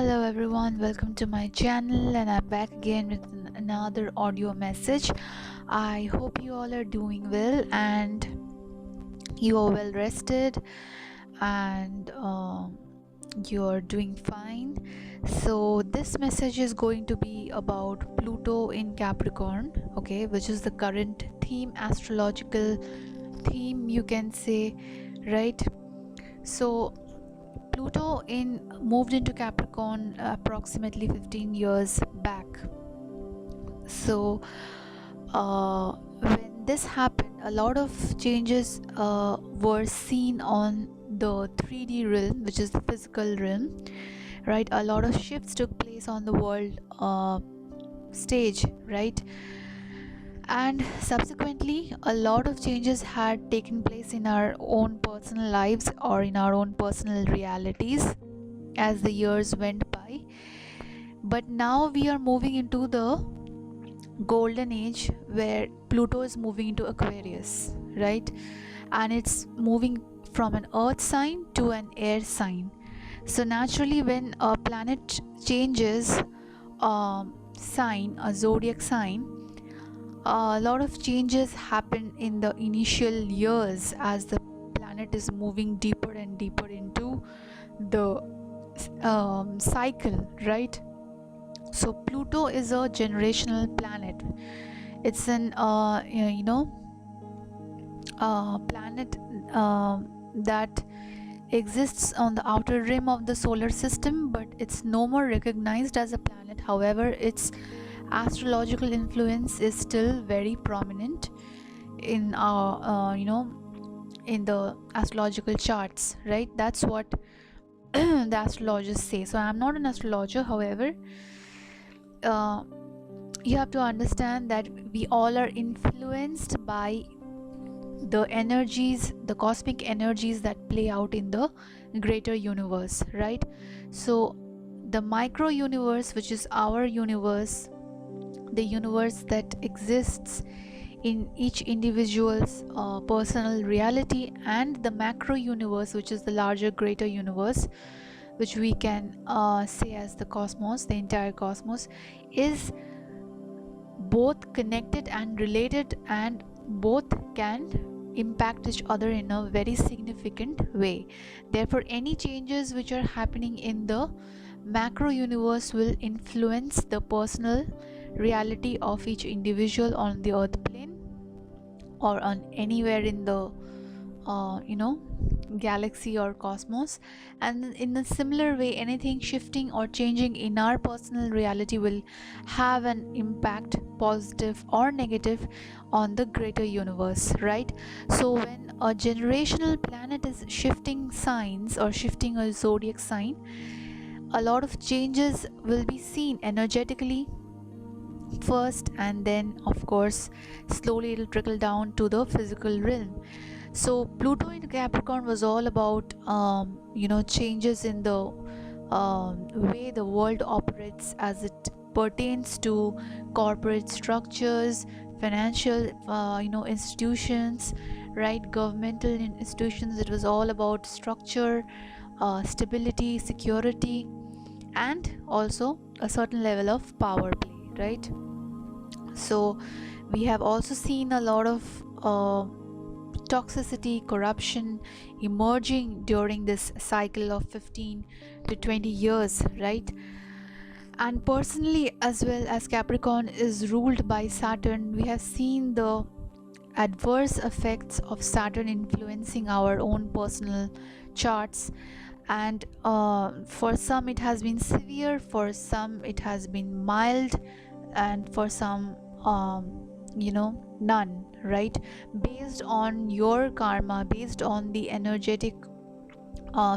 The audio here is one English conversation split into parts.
Hello everyone, welcome to my channel, and I'm back again with another audio message. I hope you all are doing well and you are well rested and you're doing fine. So this message is going to be about Pluto in Capricorn, okay, which is the current theme, astrological theme, you can say, right? So Pluto moved into Capricorn approximately 15 years back. So when this happened, a lot of changes were seen on the 3D realm, which is the physical realm, right? A lot of shifts took place on the world stage, right? And subsequently a lot of changes had taken place in our own personal lives or in our own personal realities as the years went by. But now we are moving into the golden age where Pluto is moving into Aquarius, right? And it's moving from an earth sign to an air sign. So naturally when a planet changes sign, a zodiac sign, a lot of changes happen in the initial years as the planet is moving deeper and deeper into the cycle, right? So Pluto is a generational planet. It's an planet that exists on the outer rim of the solar system, but it's no more recognized as a planet. However, its astrological influence is still very prominent in our in the astrological charts, right? That's what the astrologers say. So I'm not an astrologer, however, you have to understand that we all are influenced by the energies, the cosmic energies that play out in the greater universe, right? So the micro universe, which is our universe, the universe that exists in each individual's personal reality, and the macro universe, which is the larger greater universe, which we can say as the cosmos, the entire cosmos, is both connected and related, and both can impact each other in a very significant way. Therefore, any changes which are happening in the macro universe will influence the personal reality of each individual on the earth plane or on anywhere in the galaxy or cosmos. And in a similar way, anything shifting or changing in our personal reality will have an impact, positive or negative, on the greater universe, right? So when a generational planet is shifting signs or shifting a zodiac sign, a lot of changes will be seen energetically first, and then of course slowly it'll trickle down to the physical realm. So Pluto in Capricorn was all about changes in the way the world operates as it pertains to corporate structures, financial institutions, right? Governmental institutions. It was all about structure, stability, security, and also a certain level of power play, right? So we have also seen a lot of toxicity, corruption emerging during this cycle of 15 to 20 years, right? And personally, as well, as Capricorn is ruled by Saturn, we have seen the adverse effects of Saturn influencing our own personal charts. And for some it has been severe, for some it has been mild, and for some none, right? Based on your karma, based on the energetic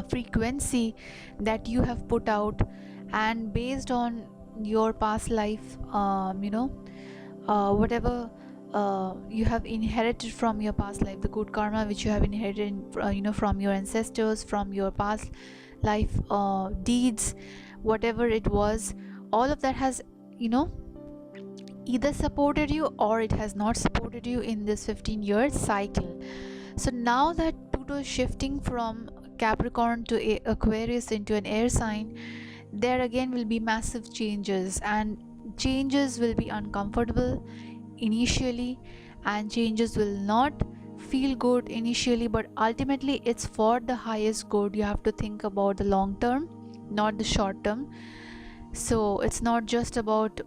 frequency that you have put out, and based on your past life, whatever you have inherited from your past life, the good karma which you have inherited from your ancestors, from your past life deeds, whatever it was, all of that has either supported you or it has not supported you in this 15-year cycle. So now that Pluto is shifting from Capricorn to Aquarius into an air sign, there again will be massive changes, and changes will be uncomfortable initially, and changes will not feel good initially, but ultimately it's for the highest good. You have to think about the long term, not the short term. So it's not just about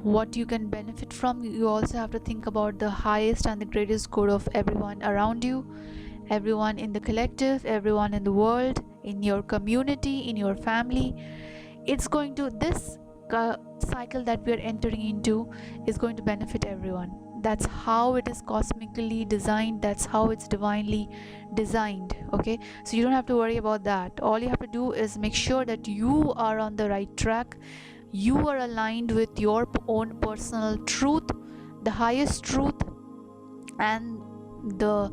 what you can benefit from, you also have to think about the highest and the greatest good of everyone around you, everyone in the collective, everyone in the world, in your community, in your family. It's going to, this cycle that we are entering into is going to benefit everyone. That's how it is cosmically designed, that's how it's divinely designed. Okay, so you don't have to worry about that. All you have to do is make sure that you are on the right track, you are aligned with your own personal truth, the highest truth, and the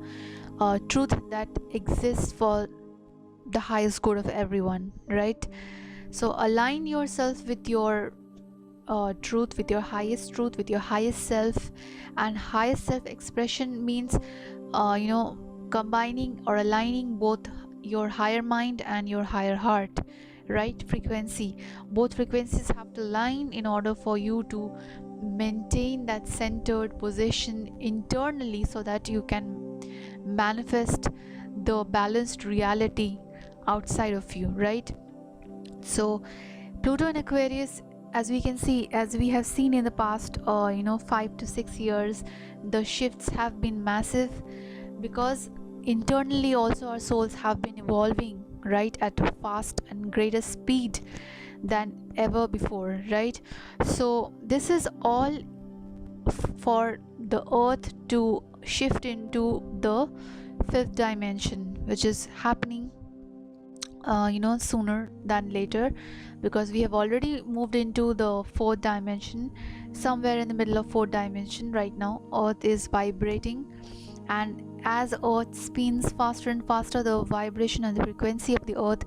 truth that exists for the highest good of everyone, right? So align yourself with your truth, with your highest truth, with your highest self. And highest self expression means combining or aligning both your higher mind and your higher heart, right? Frequency, both frequencies have to align in order for you to maintain that centered position internally, so that you can manifest the balanced reality outside of you, right? So Pluto in Aquarius, as we can see, as we have seen in the past 5 to 6 years, the shifts have been massive, because internally also our souls have been evolving, right, at a fast and greater speed than ever before, right? So this is all for the earth to shift into the fifth dimension, which is happening sooner than later, because we have already moved into the fourth dimension. Somewhere in the middle of fourth dimension right now, earth is vibrating, and as earth spins faster and faster, the vibration and the frequency of the earth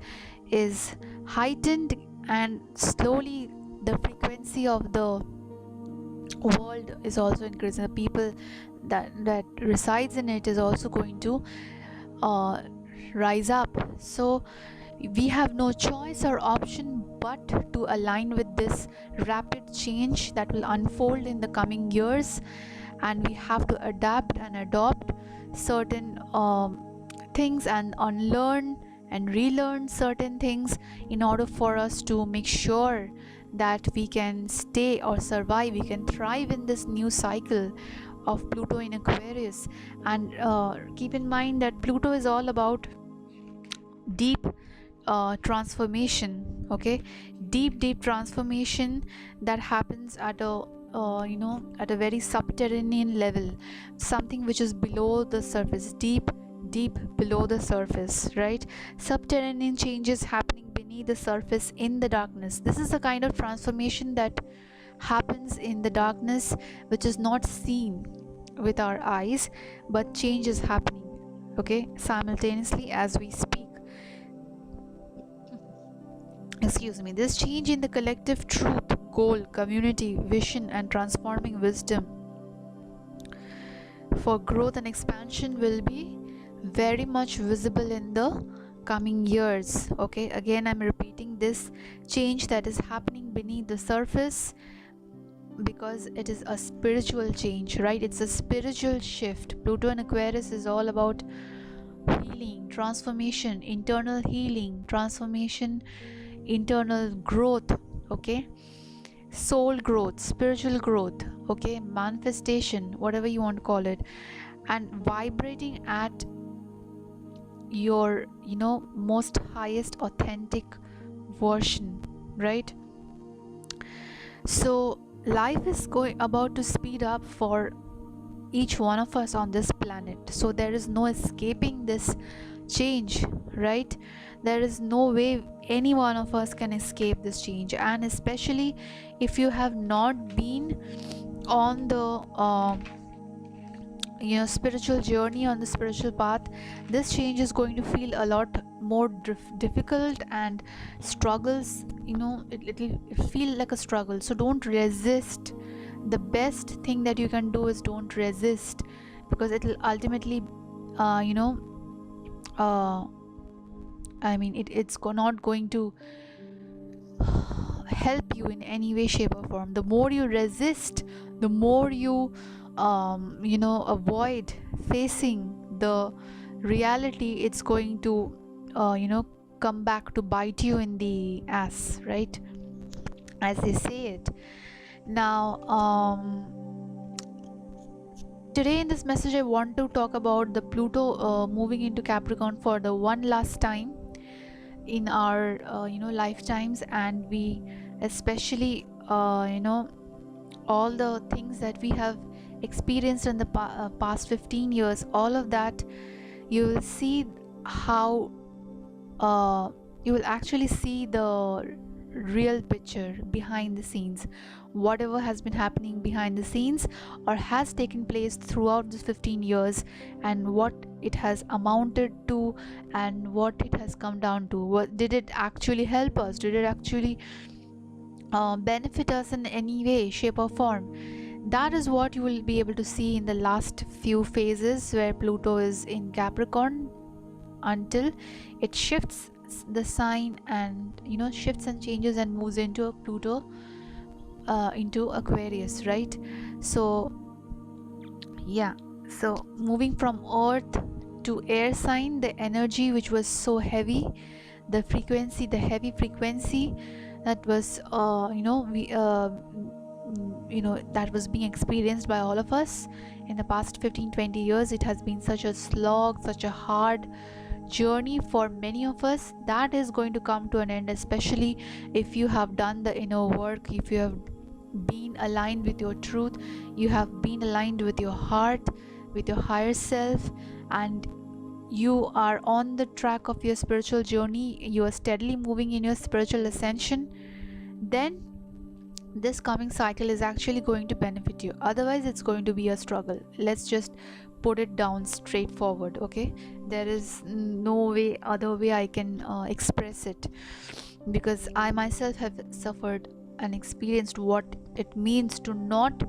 is heightened, and slowly the frequency of the world is also increasing. The people that resides in it is also going to rise up. So we have no choice or option but to align with this rapid change that will unfold in the coming years, and we have to adapt and adopt certain things, and unlearn and relearn certain things, in order for us to make sure that we can stay or survive, we can thrive in this new cycle of Pluto in Aquarius. And keep in mind that Pluto is all about deep transformation. Okay, deep transformation that happens at a at a very subterranean level, something which is below the surface, deep below the surface, right? Subterranean changes happening beneath the surface in the darkness. This is the kind of transformation that happens in the darkness, which is not seen with our eyes, but change is happening, okay, simultaneously as we speak. Excuse me. This change in the collective truth, goal, community, vision, and transforming wisdom for growth and expansion will be very much visible in the coming years. Okay, again I'm repeating this change that is happening beneath the surface, because it is a spiritual change, right? It's a spiritual shift. Pluto and Aquarius is all about healing, transformation, internal healing, transformation, internal growth, okay, soul growth, spiritual growth, okay, manifestation, whatever you want to call it, and vibrating at your most highest authentic version, right? So life is about to speed up for each one of us on this planet, so there is no escaping this change, right? There is no way any one of us can escape this change, and especially if you have not been on the spiritual journey, on the spiritual path, this change is going to feel a lot more difficult, and struggles, it'll feel like a struggle. So don't resist. The best thing that you can do is don't resist, because it will ultimately it's not going to help you in any way, shape or form. The more you resist, the more you avoid facing the reality, it's going to come back to bite you in the ass, right, as they say it. Now, today in this message I want to talk about the Pluto moving into Capricorn for the one last time in our lifetimes, and we especially all the things that we have experienced in the past 15 years, all of that, you will see how you will actually see the real picture behind the scenes, whatever has been happening behind the scenes or has taken place throughout this 15 years, and what it has amounted to, and what it has come down to. What did it actually help us? Did it actually benefit us in any way, shape or form? That is what you will be able to see in the last few phases where Pluto is in Capricorn, until it shifts the sign and shifts and changes and moves into Pluto into Aquarius, right? So yeah, so moving from Earth to air sign, the energy which was so heavy, the frequency, the heavy frequency that was that was being experienced by all of us in the past 15-20 years. It has been such a slog, such a hard journey for many of us. That is going to come to an end, especially if you have done the inner work, if you have been aligned with your truth, you have been aligned with your heart, with your higher self, and you are on the track of your spiritual journey, you are steadily moving in your spiritual ascension, then this coming cycle is actually going to benefit you. Otherwise it's going to be a struggle. Let's just put it down straightforward, okay? There is no other way I can express it, because I myself have suffered and experienced what it means to not do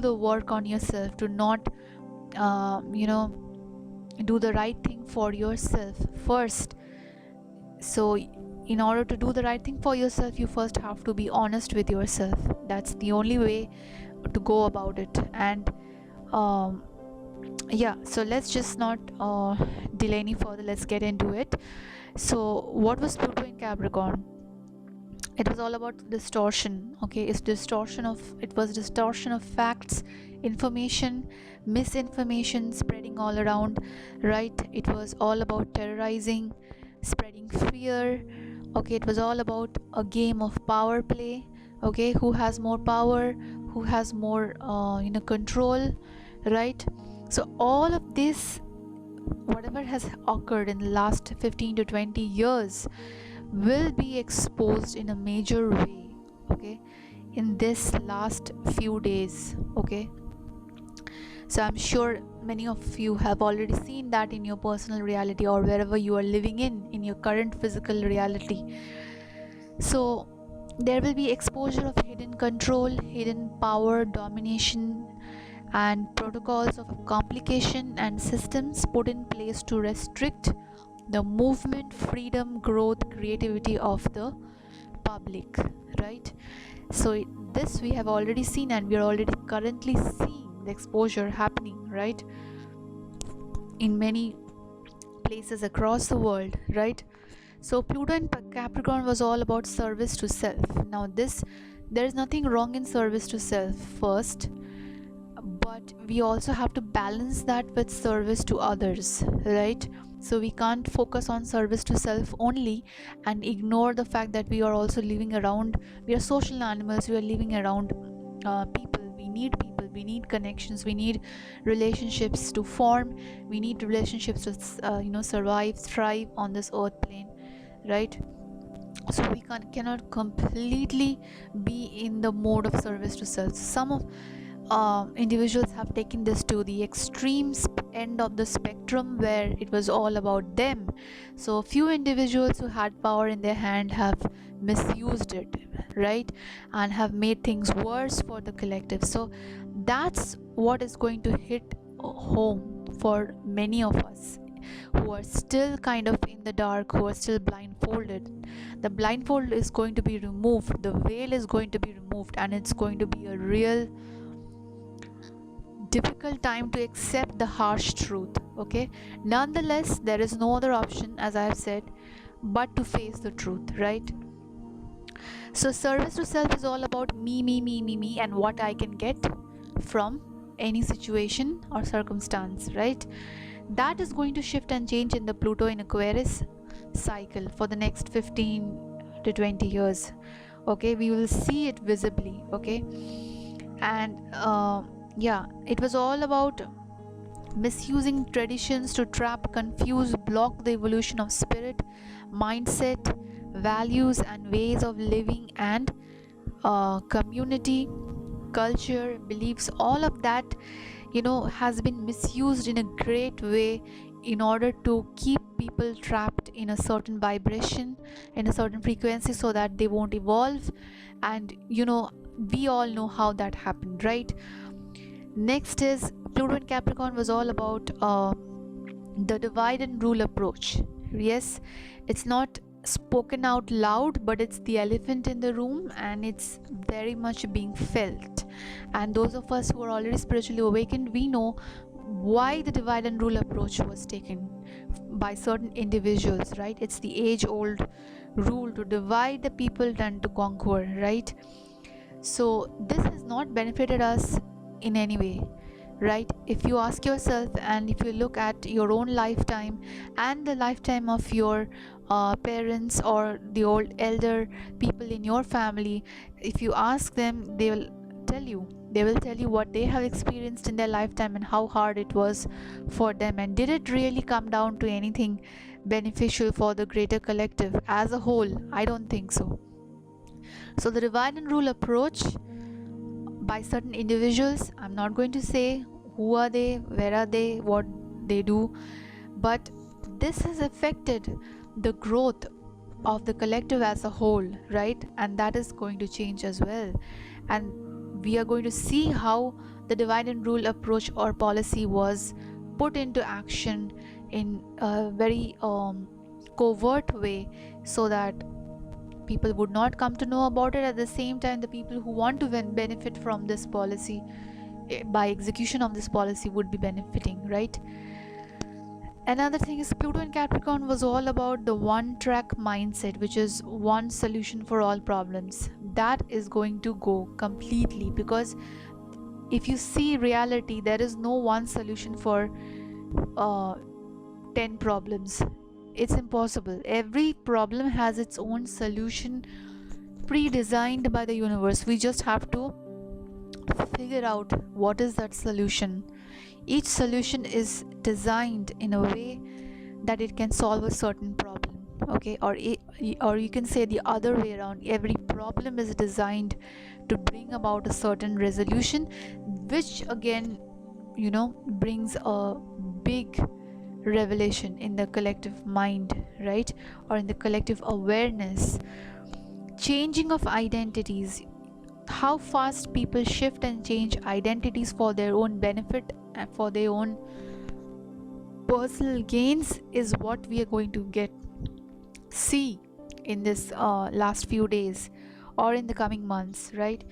the work on yourself, to not do the right thing for yourself first. So in order to do the right thing for yourself, you first have to be honest with yourself. That's the only way to go about it. And so let's just not delay any further. Let's get into it. So what was Pluto in Capricorn? It was all about distortion, okay? It was distortion of facts, information, misinformation spreading all around, right? It was all about terrorizing, spreading fear, okay? It was all about a game of power play, okay? Who has more power, who has more control, right? So all of this, whatever has occurred in the last 15 to 20 years, will be exposed in a major way, okay, in this last few days, okay? So I'm sure many of you have already seen that in your personal reality, or wherever you are living in your current physical reality. So there will be exposure of hidden control, hidden power, domination, and protocols of complication and systems put in place to restrict the movement, freedom, growth, creativity of the public, right? So this we have already seen, and we are already currently seeing the exposure happening, right, in many places across the world, right? So Pluto in Capricorn was all about service to self. Now there is nothing wrong in service to self first, but we also have to balance that with service to others, right? So we can't focus on service to self only and ignore the fact that we are also living around, we are social animals, we are living around people. We need connections, we need relationships to form, we need relationships to survive, thrive on this earth plane, right? So we cannot completely be in the mode of service to self. Some of individuals have taken this to the extreme end of the spectrum, where it was all about them. So few individuals who had power in their hand have misused it, right, and have made things worse for the collective. So that's what is going to hit home for many of us who are still kind of in the dark, who are still blindfolded. The blindfold is going to be removed, the veil is going to be removed, and it's going to be a real difficult time to accept the harsh truth. Okay, nonetheless, there is no other option, as I have said, but to face the truth, right? So service to self is all about me, and what I can get from any situation or circumstance, right? That is going to shift and change in the Pluto in Aquarius cycle for the next 15 to 20 years. Okay, we will see it visibly. Okay, and yeah, it was all about misusing traditions to trap, confuse, block the evolution of spirit, mindset, values, and ways of living, and community, culture, beliefs. All of that, has been misused in a great way in order to keep people trapped in a certain vibration, in a certain frequency, so that they won't evolve. And we all know how that happened, right? Next is Pluto in Capricorn was all about the divide and rule approach. Yes, it's not spoken out loud, but it's the elephant in the room, and it's very much being felt. And those of us who are already spiritually awakened, we know why the divide and rule approach was taken by certain individuals, right? It's the age old rule to divide the people and to conquer, right? So this has not benefited us in any way, right? If you ask yourself, and if you look at your own lifetime and the lifetime of your parents or the old elder people in your family, if you ask them, they will tell you what they have experienced in their lifetime and how hard it was for them, and did it really come down to anything beneficial for the greater collective as a whole? I don't think so. So the divide and rule approach by certain individuals, I'm not going to say who are they, where are they, what they do, but this has affected the growth of the collective as a whole, right? And that is going to change as well. And we are going to see how the divide and rule approach or policy was put into action in a very covert way, so that people would not come to know about it. At the same time, the people who want to benefit from this policy, by execution of this policy, would be benefiting, right? Another thing is Pluto in Capricorn was all about the one track mindset, which is one solution for all problems. That is going to go completely, because if you see reality, there is no one solution for 10 problems. It's impossible. Every problem has its own solution pre-designed by the universe. We just have to figure out what is that solution. Each solution is designed in a way that it can solve a certain problem. Okay, or you can say the other way around. Every problem is designed to bring about a certain resolution, which again, brings a big revelation in the collective mind, right? Or in the collective awareness. Changing of identities, how fast people shift and change identities for their own benefit and for their own personal gains, is what we are going to see in this last few days or in the coming months, right?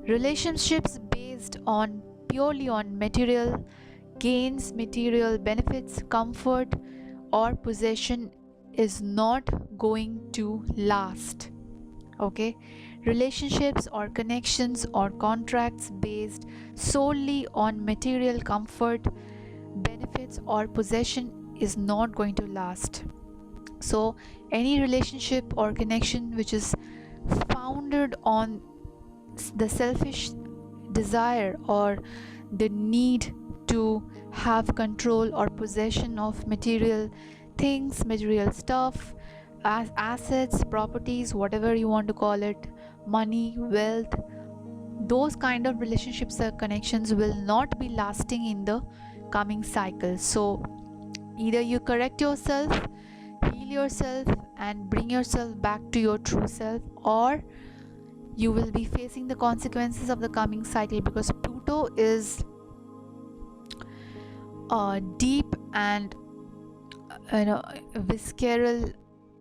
Relationships based on purely on material gains, material benefits, comfort, or possession is not going to last. Okay, relationships or connections or contracts based solely on material comfort, benefits, or possession is not going to last. So any relationship or connection which is founded on the selfish desire or the need to have control or possession of material things, material stuff, assets, properties, whatever you want to call it, money, wealth, those kind of relationships or connections will not be lasting in the coming cycle. So either you correct yourself, heal yourself, and bring yourself back to your true self, or you will be facing the consequences of the coming cycle, because Pluto is deep and you know visceral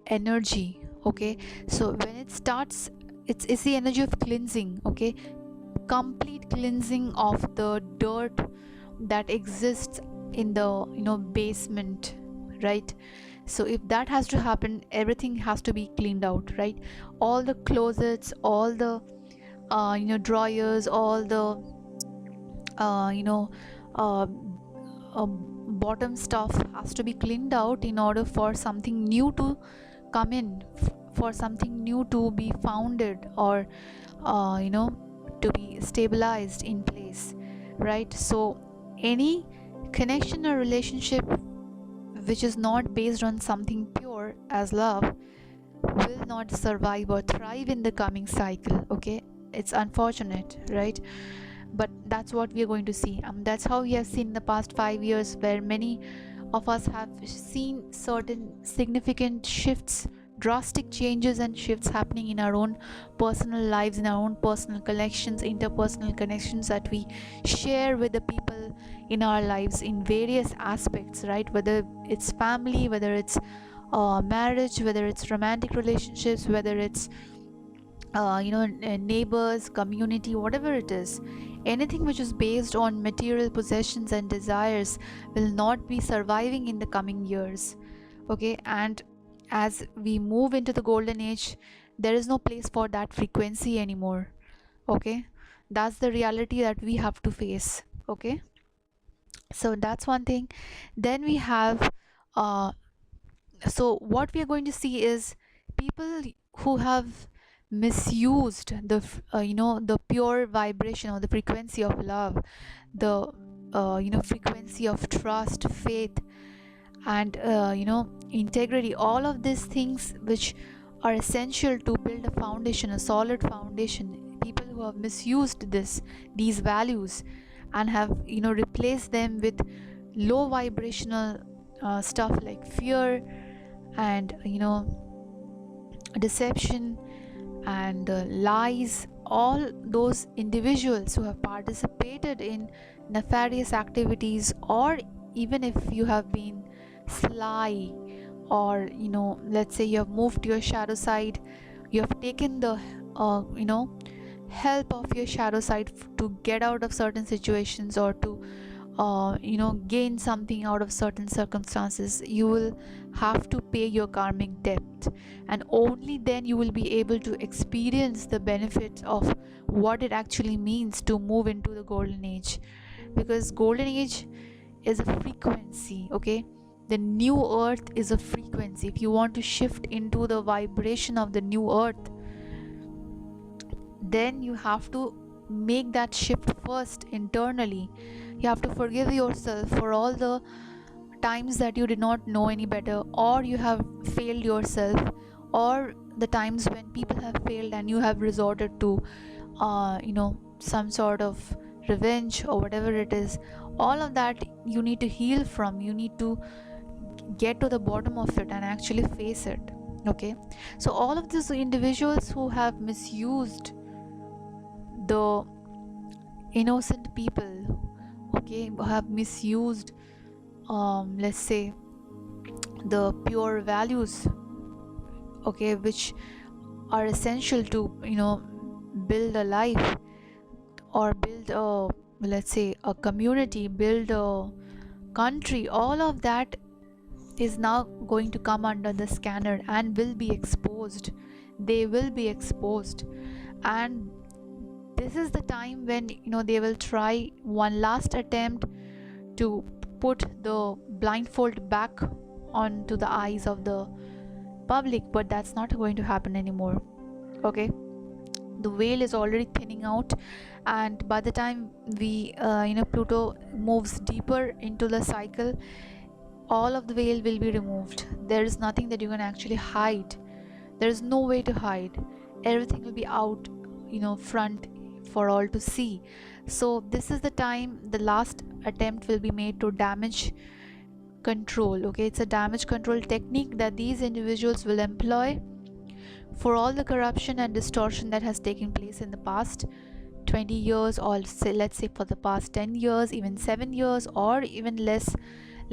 energy. Okay, so when it starts, it's the energy of cleansing. Okay, complete cleansing of the dirt that exists in the basement, right? So if that has to happen, everything has to be cleaned out, right? All the closets, all the drawers, all the uh, you know uh, bottom stuff has to be cleaned out in order for something new to come in, for something new to be founded, or to be stabilized in place, right? So any connection or relationship which is not based on something pure as love will not survive or thrive in the coming cycle. Okay, it's unfortunate, right? But that's what we are going to see. That's how we have seen in the past 5 years, where many of us have seen certain significant shifts, drastic changes and shifts happening in our own personal lives, in our own personal connections, interpersonal connections that we share with the people in our lives in various aspects, right? Whether it's family, whether it's marriage, whether it's romantic relationships, whether it's neighbors, community, whatever it is. Anything which is based on material possessions and desires will not be surviving in the coming years. Okay, and as we move into the golden age, there is no place for that frequency anymore. Okay, that's the reality that we have to face. Okay, so that's one thing. Then we have uh, so what we are going to see is people who have misused the the pure vibration or the frequency of love, the frequency of trust, faith, and integrity, all of these things which are essential to build a foundation, a solid foundation. People who have misused these values and have replaced them with low vibrational stuff like fear and deception and lies. All those individuals who have participated in nefarious activities, or even if you have been sly, or let's say you have moved to your shadow side, you have taken the help of your shadow side to get out of certain situations, or to gain something out of certain circumstances, you will have to pay your karmic debt, and only then you will be able to experience the benefits of what it actually means to move into the golden age. Because golden age is a frequency. Okay, the new earth is a frequency. If you want to shift into the vibration of the new earth, then you have to make that shift first internally. You have to forgive yourself for all the times that you did not know any better, or you have failed yourself, or the times when people have failed and you have resorted to some sort of revenge or whatever it is. All of that you need to heal from. You need to get to the bottom of it and actually face it. Okay, so all of these individuals who have misused the innocent people, okay, who have misused let's say the pure values, okay, which are essential to build a life, or build a, let's say, a community, build a country. All of that is now going to come under the scanner and will be exposed. They will be exposed, and this is the time when they will try one last attempt to put the blindfold back onto the eyes of the public, but that's not going to happen anymore. Okay, the veil is already thinning out, and by the time we Pluto moves deeper into the cycle, all of the veil will be removed. There is nothing that you can actually hide. There is no way to hide. Everything will be out front for all to see. So this is the time the last attempt will be made to damage control. Okay, it's a damage control technique that these individuals will employ for all the corruption and distortion that has taken place in the past 20 years, or say, let's say for the past 10 years, even 7 years, or even less,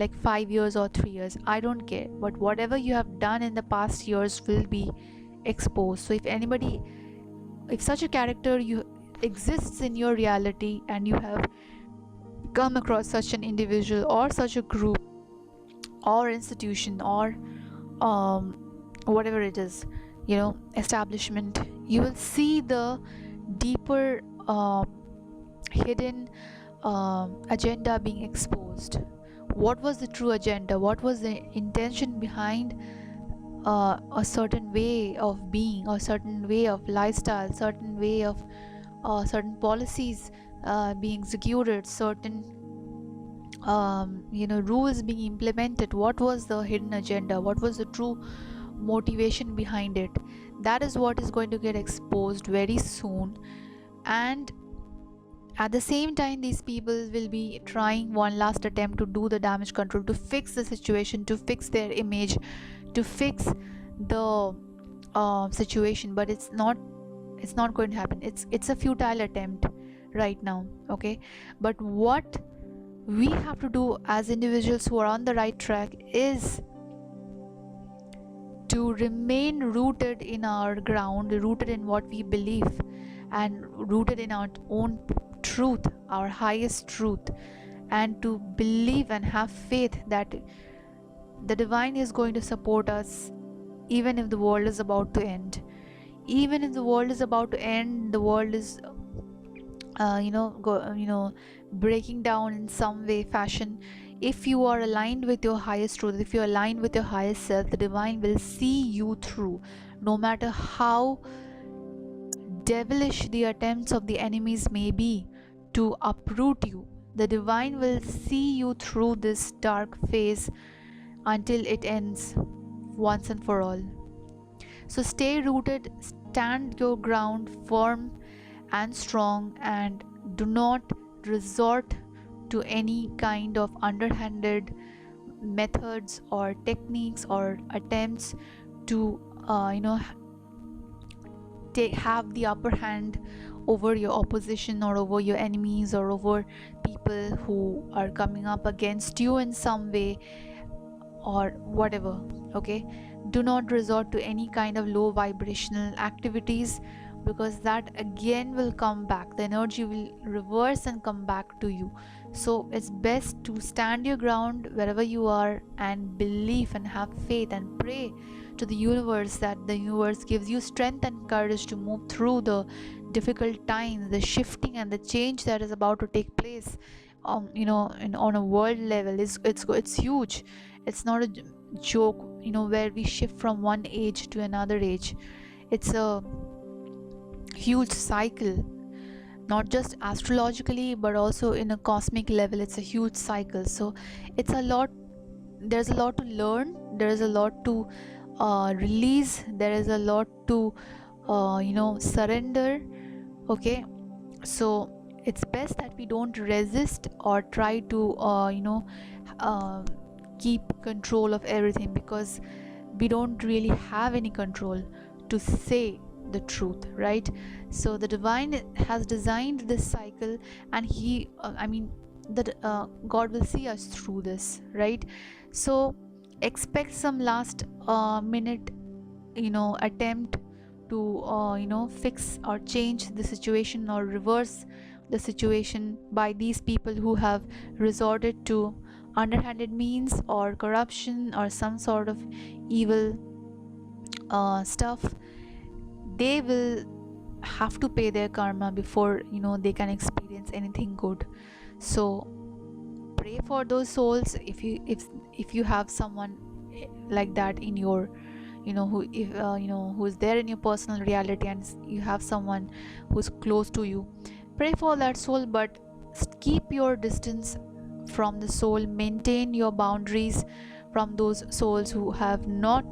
like 5 years or 3 years, I don't care, but whatever you have done in the past years will be exposed. So if such a character you exists in your reality, and you have come across such an individual or such a group or institution or um, whatever it is, establishment, you will see the deeper hidden agenda being exposed. What was the true agenda? What was the intention behind a certain way of being, a certain way of lifestyle, certain way of certain policies being executed, certain rules being implemented? What was the hidden agenda? What was the true motivation behind it? That is what is going to get exposed very soon. And at the same time, these people will be trying one last attempt to do the damage control, to fix the situation, to fix their image, to fix the situation. But it's not going to happen. It's a futile attempt right now. Okay, but what we have to do as individuals who are on the right track is to remain rooted in our ground, rooted in what we believe, and rooted in our own truth, our highest truth, and to believe and have faith that the divine is going to support us even if the world is about to end. Even if the world is about to end, the world is breaking down in some way, fashion. If you are aligned with your highest truth, if you're aligned with your highest self, the divine will see you through, no matter how devilish the attempts of the enemies may be to uproot you. The divine will see you through this dark phase until it ends once and for all. So stay rooted, stand your ground firm and strong, and do not resort to any kind of underhanded methods or techniques or attempts to have the upper hand over your opposition, or over your enemies, or over people who are coming up against you in some way or whatever. Okay, do not resort to any kind of low vibrational activities, because that again will come back. The energy will reverse and come back to you. So it's best to stand your ground wherever you are, and believe and have faith and pray to the universe, that the universe gives you strength and courage to move through the difficult times, the shifting and the change that is about to take place on a world level. It's huge. It's not a joke, where we shift from one age to another age. It's a huge cycle, not just astrologically but also in a cosmic level. It's a huge cycle. So it's a lot. There's a lot to learn, there is a lot to release, there is a lot to surrender. Okay, so it's best that we don't resist or try to keep control of everything, because we don't really have any control to say the truth, right? So the divine has designed this cycle, and God will see us through this, right? So expect some last minute attempt to fix or change the situation or reverse the situation by these people who have resorted to underhanded means or corruption or some sort of evil stuff. They will have to pay their karma before they can experience anything good. So pray for those souls. If you have someone like that in your who is there in your personal reality, and you have someone who's close to you, pray for that soul, but keep your distance from the soul. Maintain your boundaries from those souls who have not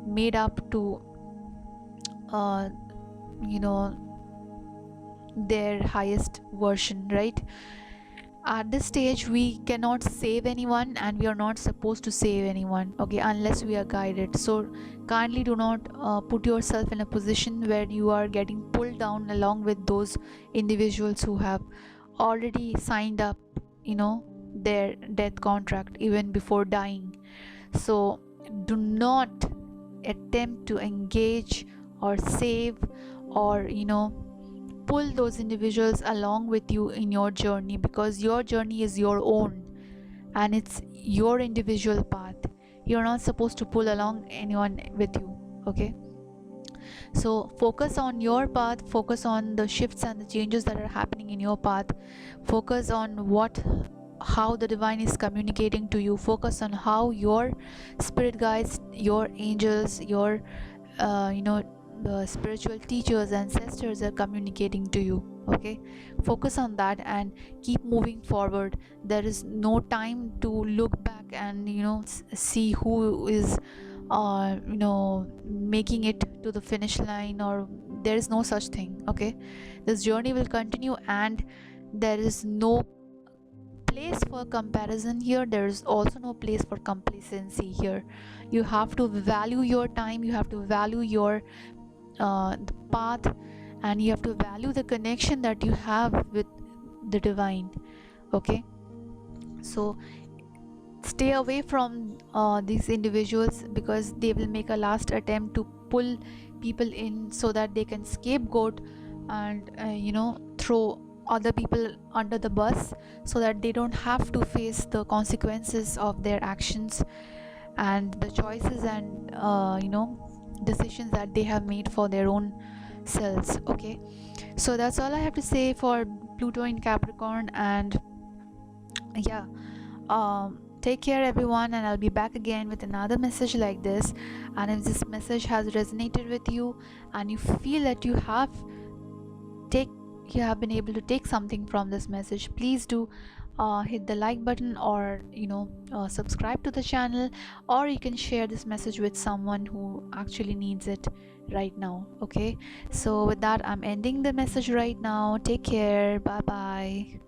made up to their highest version, right? At this stage we cannot save anyone, and we are not supposed to save anyone, okay, unless we are guided. So kindly do not put yourself in a position where you are getting pulled down along with those individuals who have already signed up their death contract even before dying. So do not attempt to engage or save or pull those individuals along with you in your journey, because your journey is your own and it's your individual path. You're not supposed to pull along anyone with you. Okay, so focus on your path, focus on the shifts and the changes that are happening in your path, focus on how the divine is communicating to you, focus on how your spirit guides, your angels, your the spiritual teachers, ancestors are communicating to you. Okay, focus on that and keep moving forward. There is no time to look back and see who is making it to the finish line, or there is no such thing. Okay, this journey will continue, and there is no place for comparison here. There is also no place for complacency here. You have to value your time, you have to value your the path, and you have to value the connection that you have with the divine. Okay, so stay away from these individuals, because they will make a last attempt to pull people in so that they can scapegoat and throw other people under the bus, so that they don't have to face the consequences of their actions and the choices and decisions that they have made for their own selves. Okay, so that's all I have to say for Pluto in Capricorn. And yeah, take care everyone, and I'll be back again with another message like this. And if this message has resonated with you and you feel that you have been able to take something from this message, please do hit the like button, or subscribe to the channel, or you can share this message with someone who actually needs it right now. Okay, so with that, I'm ending the message right now. Take care. Bye bye.